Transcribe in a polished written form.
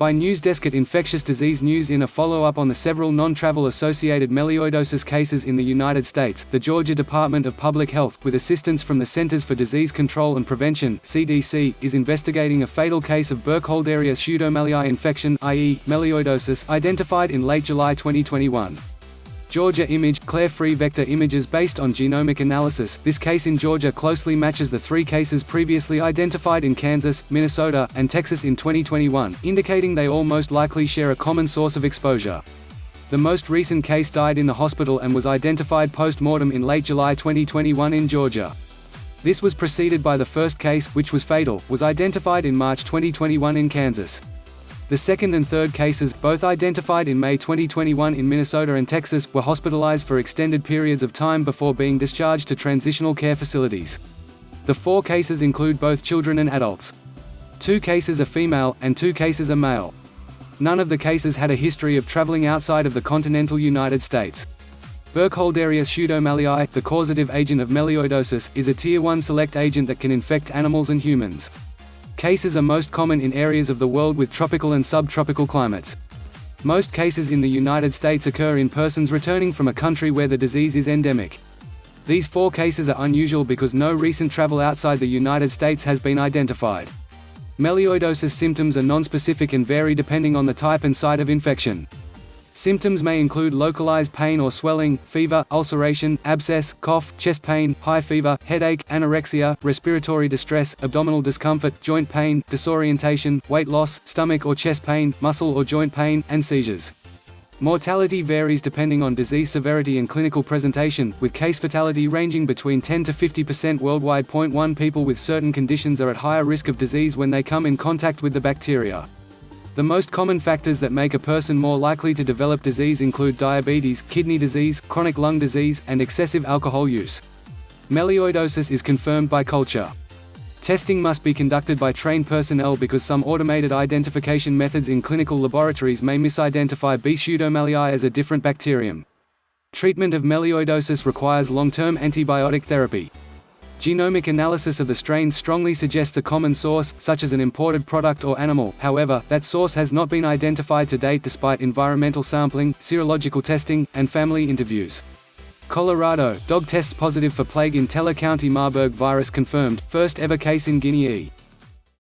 By NewsDesk at Infectious Disease News. In a follow-up on the several non-travel associated melioidosis cases in the United States, the Georgia Department of Public Health, with assistance from the Centers for Disease Control and Prevention (CDC), is investigating a fatal case of Burkholderia pseudomallei infection, i.e., melioidosis, identified in late July 2021. GeorgiaImage, Clker-Free-Vector-ImagesBased on genomic analysis. This case in Georgia closely matches the three cases previously identified in Kansas, Minnesota, and Texas in 2021, indicating they all most likely share a common source of exposure. The most recent case died in the hospital and was identified post-mortem in late July 2021 in Georgia. This was preceded by the first case, which was fatal, was identified in March 2021 in Kansas. The second and third cases, both identified in May 2021 in Minnesota and Texas, were hospitalized for extended periods of time before being discharged to transitional care facilities. The four cases include both children and adults. 2 cases are female, and 2 cases are male. None of the cases had a history of traveling outside of the continental United States. Burkholderia pseudomallei, the causative agent of melioidosis, is a Tier 1 select agent that can infect animals and humans. Cases are most common in areas of the world with tropical and subtropical climates. Most cases in the United States occur in persons returning from a country where the disease is endemic. These 4 cases are unusual because no recent travel outside the United States has been identified. Melioidosis symptoms are nonspecific and vary depending on the type and site of infection. Symptoms may include localized pain or swelling, fever, ulceration, abscess, cough, chest pain, high fever, headache, anorexia, respiratory distress, abdominal discomfort, joint pain, disorientation, weight loss, stomach or chest pain, muscle or joint pain, and seizures. Mortality varies depending on disease severity and clinical presentation, with case fatality ranging between 10 to 50% worldwide. 1 People with certain conditions are at higher risk of disease when they come in contact with the bacteria. The most common factors that make a person more likely to develop disease include diabetes, kidney disease, chronic lung disease, and excessive alcohol use. Melioidosis is confirmed by culture. Testing must be conducted by trained personnel because some automated identification methods in clinical laboratories may misidentify B. pseudomallei as a different bacterium. Treatment of melioidosis requires long-term antibiotic therapy. Genomic analysis of the strains strongly suggests a common source, such as an imported product or animal. However, that source has not been identified to date despite environmental sampling, serological testing, and family interviews. Colorado, dog tests positive for plague in Teller CountyMarburg virus confirmed, first ever case in Guinea.